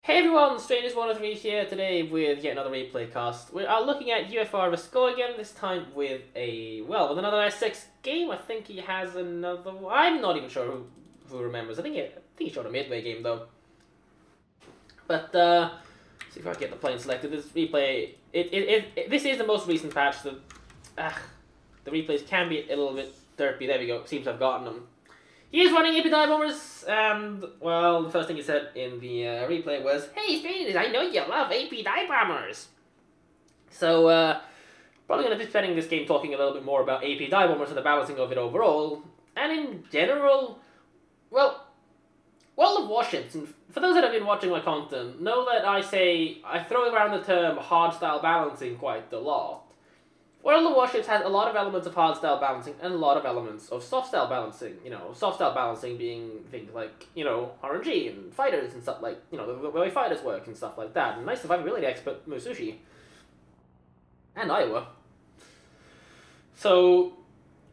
Hey everyone, Strangers103 here today with yet another replay cast. We are looking at UFR Vescault again, this time with with another Essex game. I think he has another one. I'm not even sure who remembers. I think he showed a midway game though. But see if I can get the plane selected. This replay, this is the most recent patch. The replays can be a little bit derpy. There we go. Seems I've gotten them. He is running AP dive bombers, and, well, the first thing he said in the replay was, "Hey, strangers, I know you love AP dive bombers." So, probably going to be spending this game talking a little bit more about AP dive bombers and the balancing of it overall. And in general, well, World of Warships, and for those that have been watching my content, know that I throw around the term hard-style balancing quite a lot. World of Warships has a lot of elements of hard-style balancing and a lot of elements of soft-style balancing. You know, soft-style balancing being things like, RNG and fighters and stuff like, the way fighters work and stuff like that. And nice survivability expert Musushi. And Iowa. So,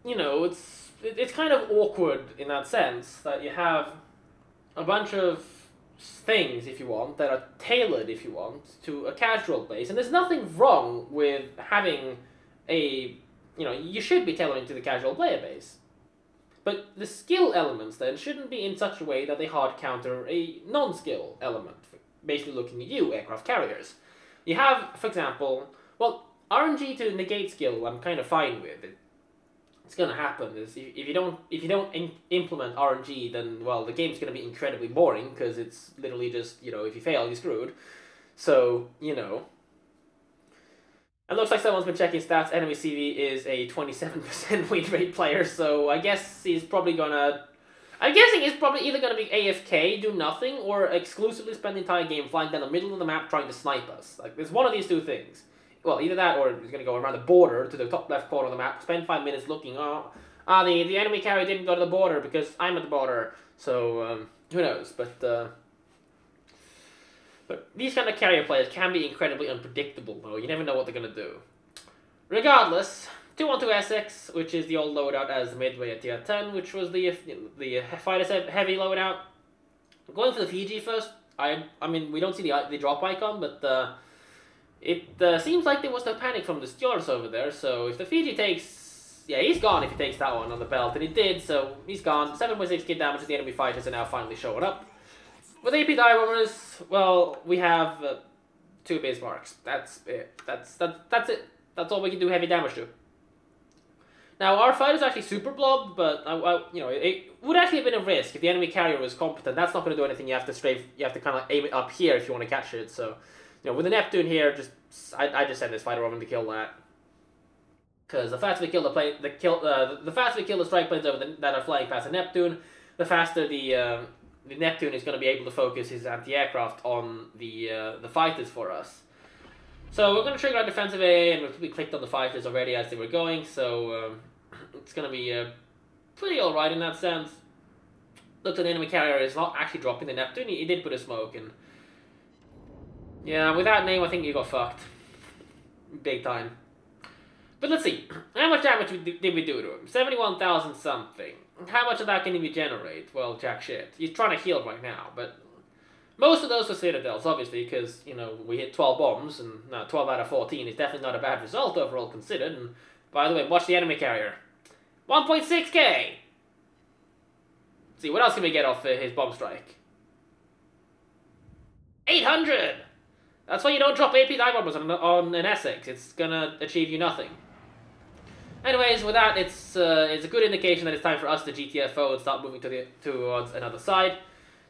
it's kind of awkward in that sense that you have a bunch of things, if you want, that are tailored, if you want, to a casual base. And there's nothing wrong with having you should be tailoring to the casual player base. But the skill elements then shouldn't be in such a way that they hard counter a non-skill element, basically looking at you, aircraft carriers. You have, for example, RNG to negate skill I'm kind of fine with. It's gonna happen. Is if you don't implement RNG, then, well, the game's gonna be incredibly boring, because it's literally just, if you fail, you're screwed. So, It looks like someone's been checking stats. Enemy CV is a 27% win rate player, so I guess he's probably gonna... I'm guessing he's probably either gonna be AFK, do nothing, or exclusively spend the entire game flying down the middle of the map trying to snipe us. Like, there's one of these two things. Well, either that, or he's gonna go around the border to the top left corner of the map, spend 5 minutes looking, the enemy carrier didn't go to the border because I'm at the border. So, who knows, But these kind of carrier players can be incredibly unpredictable, though. You never know what they're going to do. Regardless, 212 Essex, which is the old loadout as midway at tier 10, which was the fighters heavy loadout. Going for the Fiji first. I mean, we don't see the drop icon, but it seems like there was no panic from the stewards over there. So if the Fiji takes... Yeah, he's gone if he takes that one on the belt, and he did, so he's gone. 7.6k damage to the enemy fighters are now finally showing up. With AP dive bombers, well, we have 2 Bismarcks. That's it. That's it. That's all we can do heavy damage to. Now, our fighter's actually super blobbed, but it would actually have been a risk if the enemy carrier was competent. That's not going to do anything. You have to kind of aim it up here if you want to catch it. So, with the Neptune here, I just send this fighter over to kill that. Because the faster we kill the faster we kill the strike planes over that are flying past the Neptune, the faster the Neptune is going to be able to focus his anti-aircraft on the fighters for us. So we're going to trigger our defensive AA, and we clicked on the fighters already as they were going, so it's going to be pretty alright in that sense. Looks like the enemy carrier is not actually dropping the Neptune. He did put a smoke, and yeah, with that name I think you got fucked. Big time. But let's see, how much damage did we do to him? 71,000 something. How much of that can he regenerate? Well, jack shit. He's trying to heal right now, but most of those were Citadels, obviously, because, we hit 12 bombs, and 12 out of 14 is definitely not a bad result overall considered. And by the way, watch the enemy carrier. 1.6k! See, what else can we get off his bomb strike? 800! That's why you don't drop AP dive bombers on an Essex. It's gonna achieve you nothing. Anyways, with that, it's a good indication that it's time for us to GTFO and start moving towards another side.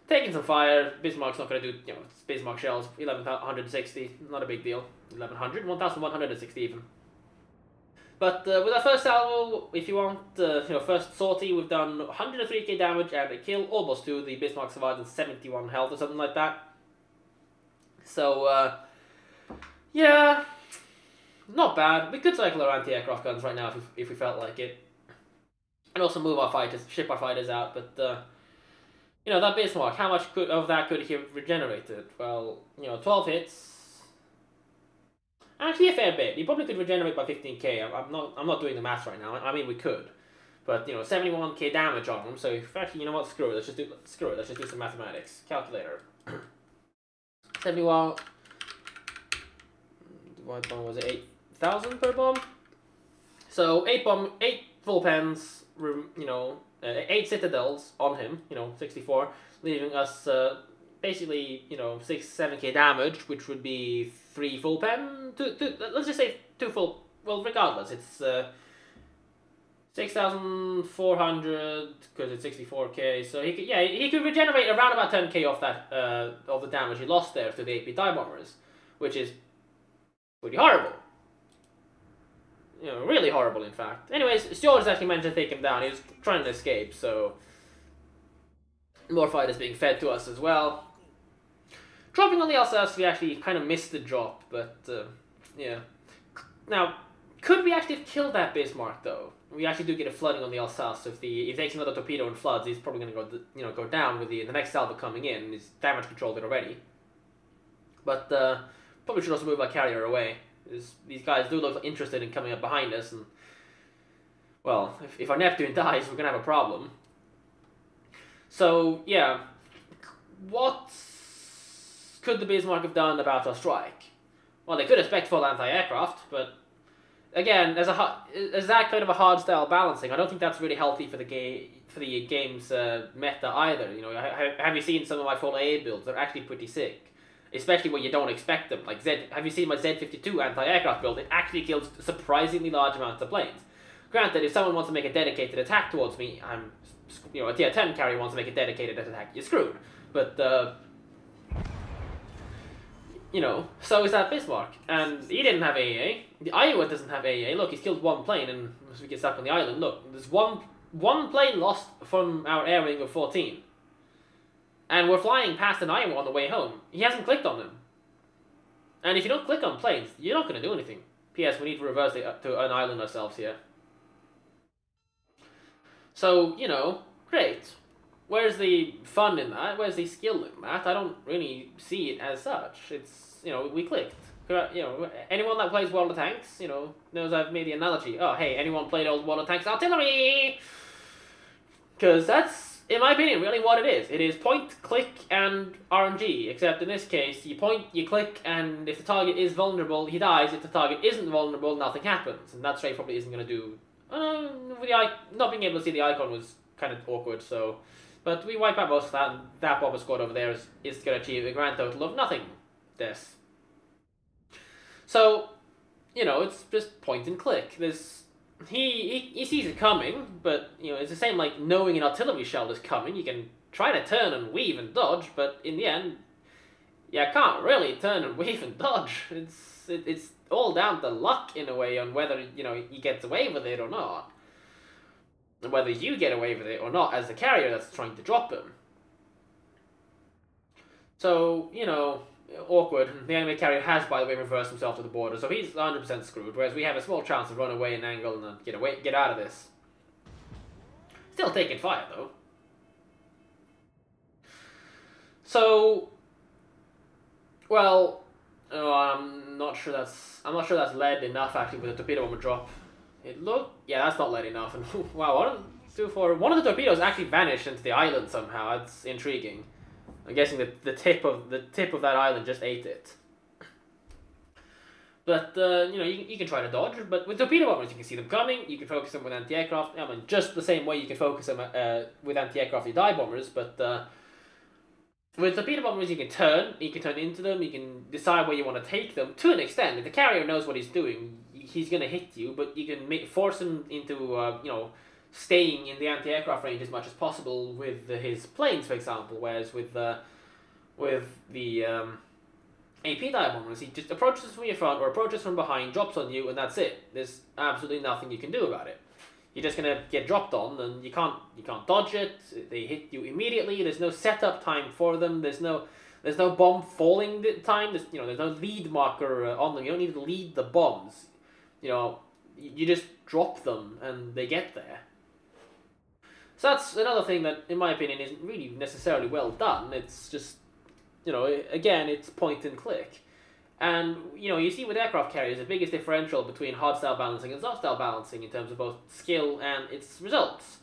Taking some fire. Bismarck's not going to do, it's Bismarck shells. 1160, not a big deal. 1100, 1160 even. But with our first salvo, if you want, first sortie, we've done 103k damage and a kill, almost 2. The Bismarck survived with 71 health or something like that. So, yeah... Not bad. We could cycle our anti-aircraft guns right now if we felt like it. And also move our fighters, ship our fighters out, but, that Bismarck, how much of that could he have regenerated? Well, 12 hits. Actually a fair bit. He probably could regenerate by 15k. I'm not doing the maths right now. I mean, we could. But, 71k damage on him, so if actually, you know what, screw it, let's just do some mathematics. Calculator. 71. What bomb was it? 8,000 per bomb. So 8 full pens. You know, 8 citadels on him. You know, 64, leaving us basically, you know, 7k damage, which would be 3 full pen. Let's just say 2 full. Well, regardless, it's 6,400 because it's 64k. So he could regenerate around about 10k off that of the damage he lost there to the AP die bombers, which is pretty horrible. You know, really horrible, in fact. Anyways, Stewart's actually managed to take him down. He was trying to escape, so more fighters being fed to us as well. Dropping on the Alsace, we actually kind of missed the drop, but yeah. Now, could we actually have killed that Bismarck though? We actually do get a flooding on the Alsace. If he takes another torpedo and floods, he's probably going to go down with the next salvo coming in. He's damage controlled it already. But probably should also move our carrier away. These guys do look interested in coming up behind us, and well, if our Neptune dies, we're going to have a problem. So yeah, what could the Bismarck have done about our strike? Well, they could have spec full anti-aircraft, but again, as that kind of a hard style balancing, I don't think that's really healthy for the game's meta either. You know, have you seen some of my full AA builds? They're actually pretty sick, especially when you don't expect them. Like have you seen my Z52 anti-aircraft build? It actually kills surprisingly large amounts of planes. Granted, if someone wants to make a dedicated attack towards me, a tier 10 carrier wants to make a dedicated attack, you're screwed. But you know, so is that Bismarck. And he didn't have AA. The Iowa doesn't have AA. Look, he's killed 1 plane and we get stuck on the island. Look, there's one plane lost from our air wing of 14. And we're flying past an Iowa on the way home. He hasn't clicked on them. And if you don't click on planes, you're not going to do anything. P.S. We need to reverse to an island ourselves here. So, you know, great. Where's the fun in that? Where's the skill in that? I don't really see it as such. It's, you know, we clicked. You know, anyone that plays World of Tanks, you know, knows I've made the analogy. Oh, hey, anyone played old World of Tanks artillery? Because that's, in my opinion, really what it is. It is point, click, and RNG. Except in this case, you point, you click, and if the target is vulnerable, he dies. If the target isn't vulnerable, nothing happens. And that straight probably isn't going to do... with not being able to see the icon was kind of awkward, so... But we wipe out most of that, and that bomber squad over there is going to achieve a grand total of nothing. This. So, you know, it's just point and click. He sees it coming, but, you know, it's the same like knowing an artillery shell is coming. You can try to turn and weave and dodge, but in the end, you can't really turn and weave and dodge. It's all down to luck in a way on whether, you know, he gets away with it or not. And whether you get away with it or not as the carrier that's trying to drop him. So, you know, awkward. The enemy carrier has, by the way, reversed himself to the border, so he's 100% screwed, whereas we have a small chance to run away and angle and get out of this. Still taking fire, though. So, well, I'm not sure that's led enough actually with the torpedo bomber drop. Yeah, that's not led enough. And wow, one of the torpedoes actually vanished into the island somehow. That's intriguing. I'm guessing that the tip of that island just ate it. But you know, you can try to dodge. But with torpedo bombers, you can see them coming. You can focus them with anti-aircraft. I mean, just the same way you can focus them with anti-aircraft die bombers. But with torpedo bombers, you can turn into them. You can decide where you want to take them to an extent. If the carrier knows what he's doing, he's going to hit you, but you can force him into, you know, staying in the anti-aircraft range as much as possible with his planes, for example, whereas with the AP die bombers, he just approaches from your front or approaches from behind, drops on you, and that's it. There's absolutely nothing you can do about it. You're just going to get dropped on, and you can't dodge it. They hit you immediately. There's no setup time for them. There's no bomb falling time. There's no lead marker on them. You don't need to lead the bombs. You know, you just drop them and they get there. So that's another thing that, in my opinion, isn't really necessarily well done. It's just, you know, again, it's point and click. And, you know, you see with aircraft carriers, the biggest differential between hard-style balancing and soft-style balancing in terms of both skill and its results.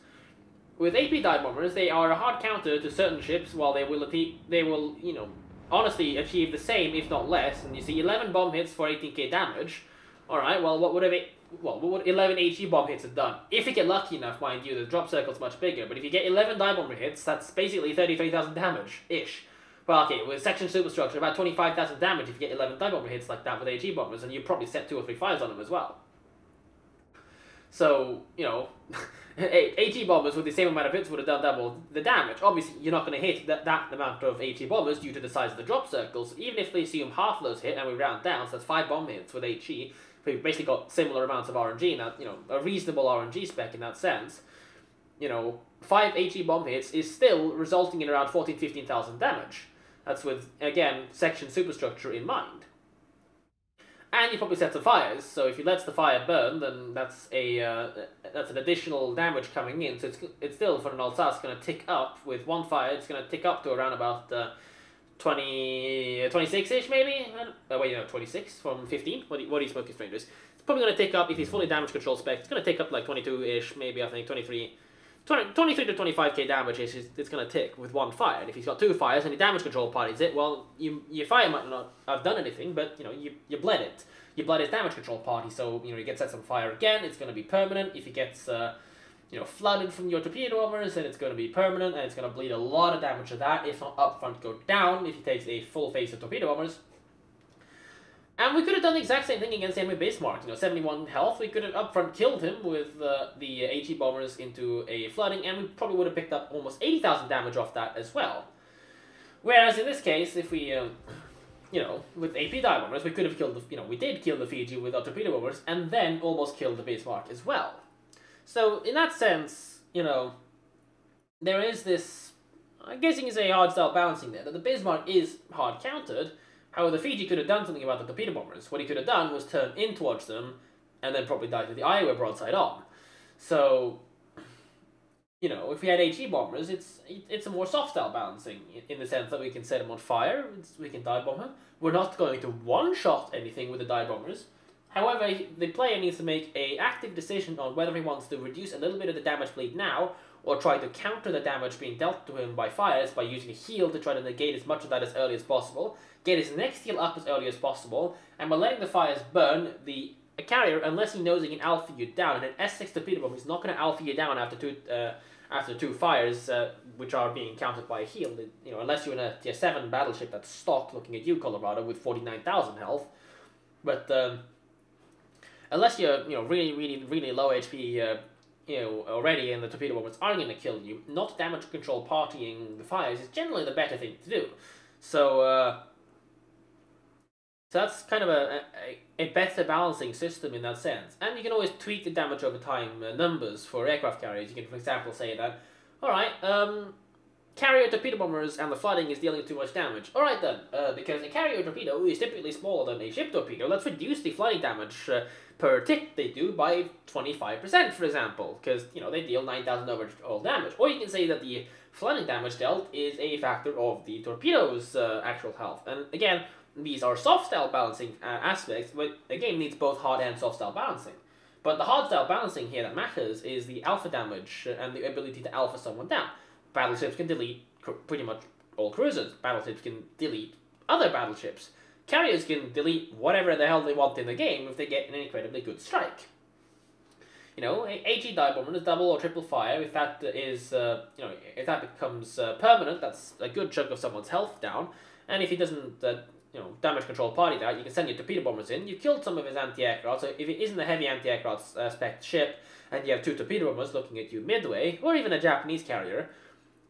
With AP dive bombers, they are a hard counter to certain ships, while they will, you know, honestly achieve the same, if not less, and you see 11 bomb hits for 18k damage. Alright, well, what would 11 HE bomb hits have done? If you get lucky enough, mind you, the drop circle's much bigger, but if you get 11 die bomber hits, that's basically 33,000 damage-ish. Well, okay, with section superstructure, about 25,000 damage if you get 11 die bomber hits like that with HE bombers, and you probably set 2 or 3 5s on them as well. So, you know, HE bombers with the same amount of hits would have done double the damage. Obviously, you're not going to hit that amount of HE bombers due to the size of the drop circles. Even if they assume half of those hit and we round down, so that's 5 bomb hits with HE, we've basically got similar amounts of RNG, and that, you know, a reasonable RNG spec in that sense. You know, 5 HE bomb hits is still resulting in around 14,000-15,000 damage. That's with, again, section superstructure in mind. And you probably set some fires, so if you let the fire burn, then that's an additional damage coming in. So it's still, for an Alsace, going to tick up with one fire. It's going to tick up to around about 26-ish maybe? Wait, no, 26 from 15? What do you Smoky Strangers? It's probably going to tick up, if he's fully damage control spec, it's going to tick up like 22-ish, maybe, I think, 23 to 25k damage it's going to tick with one fire. And if he's got 2 fires and he damage control parties it, well, your fire might not have done anything, but, you know, you bled it. You bled his damage control party, so, you know, he gets set some fire again, it's going to be permanent. If he gets, you know, flooded from your torpedo bombers, then it's going to be permanent, and it's going to bleed a lot of damage to that, if not up front, go down, if he takes a full face of torpedo bombers. And we could have done the exact same thing against him with Bismarck. You know, 71 health, we could have upfront killed him with the HE bombers into a flooding, and we probably would have picked up almost 80,000 damage off that as well. Whereas in this case, if we, you know, with AP die bombers, we could have killed the, you know, we did kill the Fiji with our torpedo bombers, and then almost killed the Bismarck as well. So in that sense, you know, there is this, I guess you can say, hard style balancing there, that the Bismarck is hard countered. However, the Fiji could have done something about the torpedo bombers. What he could have done was turn in towards them, and then probably died with the Iowa broadside on. So, you know, if we had HE bombers, it's a more soft style balancing, in the sense that we can set them on fire, we can dive bomb him. We're not going to one-shot anything with the dive bombers. However, the player needs to make an active decision on whether he wants to reduce a little bit of the damage bleed now, or try to counter the damage being dealt to him by fires by using a heal to try to negate as much of that as early as possible, get his next heal up as early as possible, and by letting the fires burn, the carrier, unless he knows he can alpha you down, and an Essex torpedo bomb is not going to alpha you down after two fires, which are being countered by a heal, you know, unless you're in a tier 7 battleship that's stocked looking at you, Colorado, with 49,000 health. But unless you're, you know, really low HP, you know, already, and the torpedo bombers aren't going to kill you, not damage control partying the fires is generally the better thing to do. So, so that's kind of a better balancing system in that sense. And you can always tweak the damage over time numbers for aircraft carriers. You can, for example, say that, alright, carrier torpedo bombers and the flooding is dealing too much damage. Alright then, because a carrier torpedo is typically smaller than a ship torpedo, let's reduce the flooding damage per tick they do by 25%, for example, because, you know, they deal 9,000 overall damage. Or you can say that the flooding damage dealt is a factor of the torpedo's actual health. And again, these are soft style balancing aspects, but a game needs both hard and soft style balancing. But the hard style balancing here that matters is the alpha damage and the ability to alpha someone down. Battleships can delete pretty much all cruisers. Battleships can delete other battleships. Carriers can delete whatever the hell they want in the game if they get an incredibly good strike. You know, HE dive bomber is double or triple fire. If that is, you know, if that becomes permanent, that's a good chunk of someone's health down. And if he doesn't, you know, damage control party that, you can send your torpedo bombers in. You killed some of his anti-aircraft, so if it isn't a heavy anti-aircraft spec ship, and you have 2 torpedo bombers looking at you midway, or even a Japanese carrier,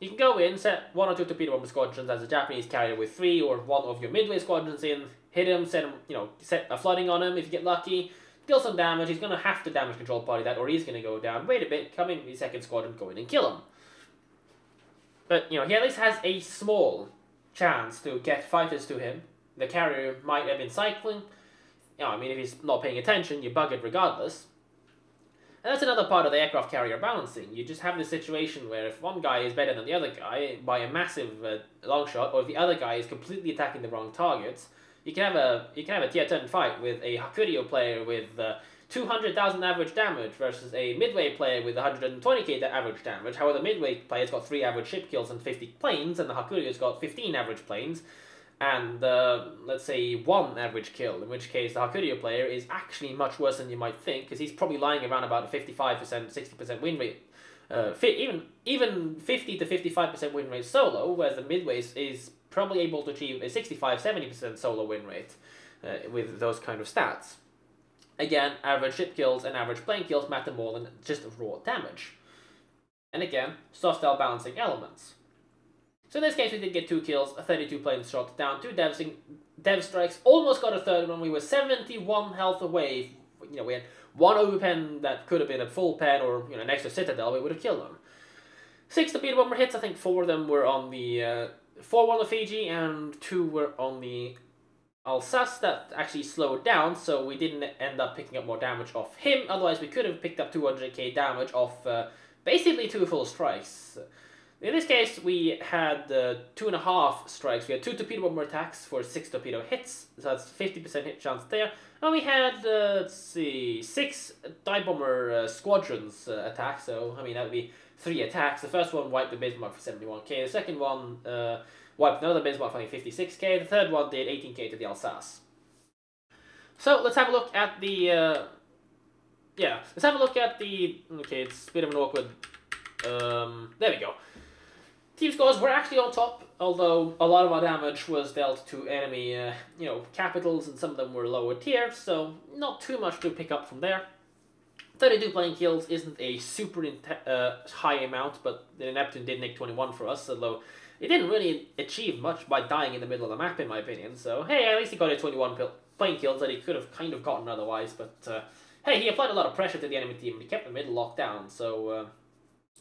you can go in, set 1 or 2 torpedo bomber squadrons as a Japanese carrier with 3 or 1 of your midway squadrons in, hit him, set him, you know, set a flooding on him if you get lucky, deal some damage. He's going to have to damage control party that, or he's going to go down. Wait a bit, come in with your second squadron, go in and kill him. But, you know, he at least has a small chance to get fighters to him. The carrier might have been cycling. You know, I mean, if he's not paying attention, you bug it regardless. And that's another part of the aircraft carrier balancing. You just have this situation where if one guy is better than the other guy by a massive long shot, or if the other guy is completely attacking the wrong targets, you can have a tier 10 fight with a Hakurio player with 200,000 average damage versus a midway player with 120k average damage. However, the midway player's got 3 average ship kills and 50 planes, and the Hakurio's got 15 average planes. and let's say 1 average kill, in which case the Hakurio player is actually much worse than you might think, because he's probably lying around about a 55%, 60% win rate. Even 50 to 55% win rate solo, whereas the midway is probably able to achieve a 65-70% solo win rate with those kind of stats. Again, average ship kills and average plane kills matter more than just raw damage. And again, soft style balancing elements. So in this case, we did get 2 kills, 32 planes shot down, 2 dev strikes, almost got a third one. We were 71 health away. You know, we had 1 overpen that could have been a full pen or an extra citadel. We would have killed them. 6 torpedo bomber hits. I think 4 of them were on the 4 were on the Fiji and 2 were on the Alsace. That actually slowed down, so we didn't end up picking up more damage off him. Otherwise, we could have picked up 200k damage off basically 2 full strikes. In this case, we had 2.5 strikes. We had 2 torpedo bomber attacks for 6 torpedo hits, so that's 50% hit chance there. And we had, let's see, 6 dive bomber squadrons attacks, so, I mean, that would be 3 attacks. The first one wiped the Bismarck for 71k, the second one wiped another Bismarck for 56k, the third one did 18k to the Alsace. So, let's have a look at the, let's have a look at the, okay, it's a bit of an awkward, there we go. Team scores were actually on top, although a lot of our damage was dealt to enemy, capitals, and some of them were lower tier, so not too much to pick up from there. 32 plane kills isn't a super high amount, but the Neptune did nick 21 for us, although it didn't really achieve much by dying in the middle of the map, in my opinion. So, hey, at least he got a 21 plane kills that he could have kind of gotten otherwise, but, hey, he applied a lot of pressure to the enemy team, and he kept the middle locked down, so,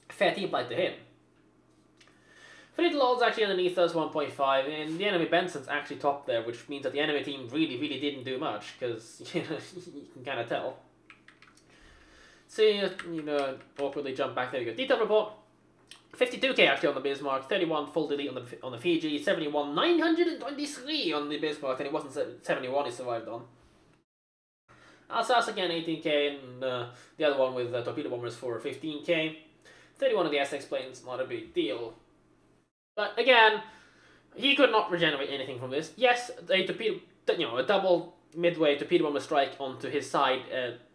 fair team play to him. Little Lord's actually underneath us, 1.5, and the enemy Benson's actually top there, which means that the enemy team really didn't do much, because, you can kind of tell. See, awkwardly jump back, there we go. Detail report, 52k actually on the Bismarck, 31 full delete on the Fiji, 71, 923 on the Bismarck, and it wasn't 71 he survived on. Alsace again, 18k, and the other one with torpedo bombers for 15k. 31 of the Essex planes, not a big deal. But again, he could not regenerate anything from this. Yes, a torpedo, a double midway torpedo bomber strike onto his side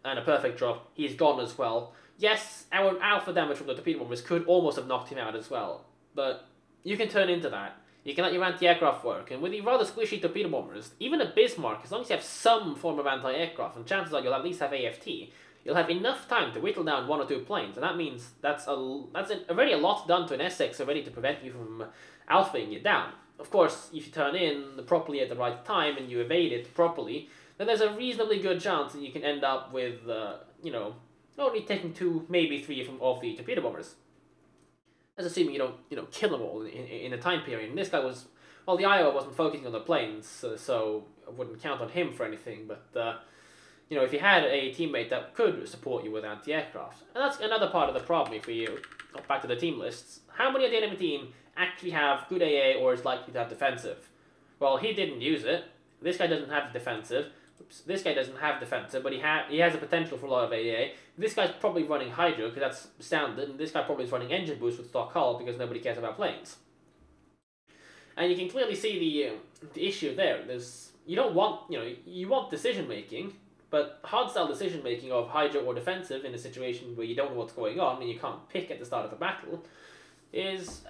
and a perfect drop. He's gone as well. Yes, our alpha damage from the torpedo bombers could almost have knocked him out as well. But you can turn into that. You can let your anti-aircraft work, and with the rather squishy torpedo bombers, even a Bismarck, as long as you have some form of anti-aircraft, and chances are you'll at least have AFT, you'll have enough time to whittle down 1 or 2 planes, and that means that's already a lot done to an Essex already to prevent you from alphaing it down. Of course, if you turn in properly at the right time and you evade it properly, then there's a reasonably good chance that you can end up with, only taking 2, maybe 3 of the torpedo bombers. That's assuming you don't, kill them all in a time period. And this guy was, well, the Iowa wasn't focusing on the planes, so I wouldn't count on him for anything, but, if you had a teammate that could support you with anti-aircraft. And that's another part of the problem if we go back to the team lists. How many of the enemy team actually have good AA or is likely to have defensive? Well, he didn't use it. This guy doesn't have defensive. Oops. This guy doesn't have defensive, but he has a potential for a lot of AA. This guy's probably running Hydro because that's standard, and this guy probably is running engine boost with stock hull because nobody cares about planes. And you can clearly see the issue there. You don't want, you want decision making, but hard-style decision-making of Hydro or defensive in a situation where you don't know what's going on and you can't pick at the start of the battle is,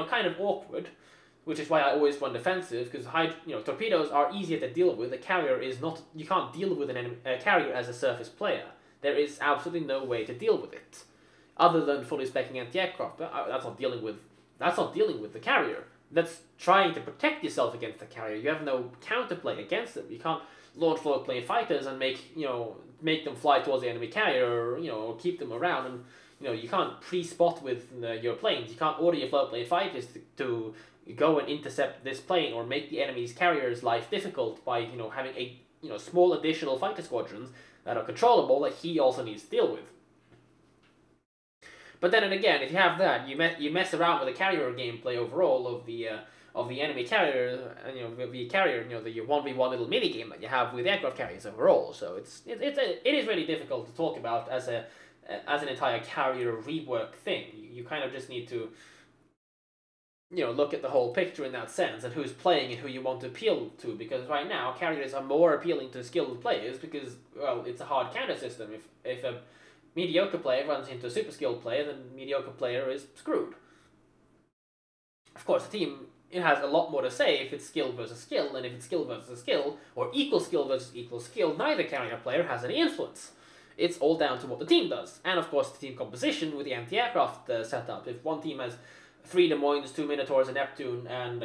kind of awkward, which is why I always run defensive, because, torpedoes are easier to deal with. A carrier is not, you can't deal with a carrier as a surface player. There is absolutely no way to deal with it, other than fully speccing anti-aircraft. That's not dealing with the carrier. That's trying to protect yourself against the carrier. You have no counterplay against them. You can't launch float plane fighters and make them fly towards the enemy carrier, or keep them around, and you can't pre-spot with your planes. You can't order your float plane fighters to go and intercept this plane or make the enemy's carrier's life difficult by having a small additional fighter squadrons that are controllable that he also needs to deal with. But then again, if you have that, you mess around with the carrier gameplay overall of the enemy carrier, and the carrier, the 1v1 little mini game that you have with aircraft carriers overall. So it is really difficult to talk about as an entire carrier rework thing. You kind of just need to look at the whole picture in that sense and who's playing and who you want to appeal to, because right now carriers are more appealing to skilled players because, well, it's a hard counter system. If a mediocre player runs into a super skilled player, then the mediocre player is screwed. Of course, the team, it has a lot more to say if it's skill versus skill, and if it's skill versus skill, or equal skill versus equal skill, neither carrier player has any influence. It's all down to what the team does, and of course the team composition with the anti-aircraft setup. If one team has 3 Des Moines, 2 Minotaurs, a Neptune, and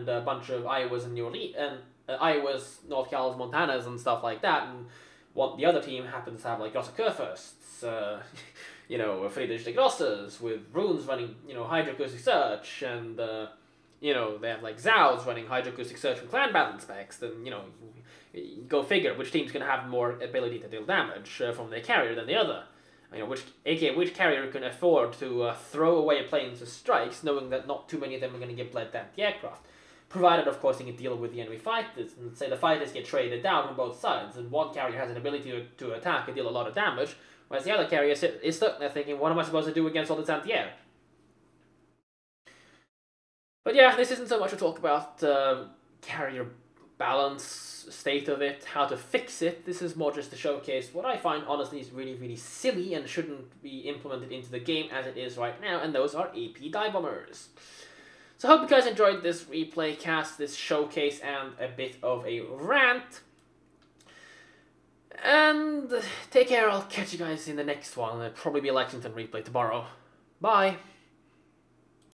a bunch of Iowas and New Orleans, and Iowas, North Carolinas, Montanas, and stuff like that, and the other team happens to have like Grosse Kurfürsts, Friedrich de Grosses with runes running, hydroacoustic search, and they have like Zows running hydroacoustic search with clan balance specs. Then go figure which team's gonna have more ability to deal damage from their carrier than the other. Which carrier can afford to throw away planes to strikes, knowing that not too many of them are going to get bled down the aircraft. Provided, of course, they can deal with the enemy fighters, and say the fighters get traded down on both sides, and one carrier has an ability to attack and deal a lot of damage, whereas the other carrier is stuck there thinking, what am I supposed to do against all this anti-air? But yeah, this isn't so much to talk about carrier balance, state of it, how to fix it. This is more just to showcase what I find honestly is really, really silly and shouldn't be implemented into the game as it is right now, and those are AP dive bombers. So I hope you guys enjoyed this replay cast, this showcase, and a bit of a rant. And take care, I'll catch you guys in the next one. It'll probably be a Lexington replay tomorrow. Bye!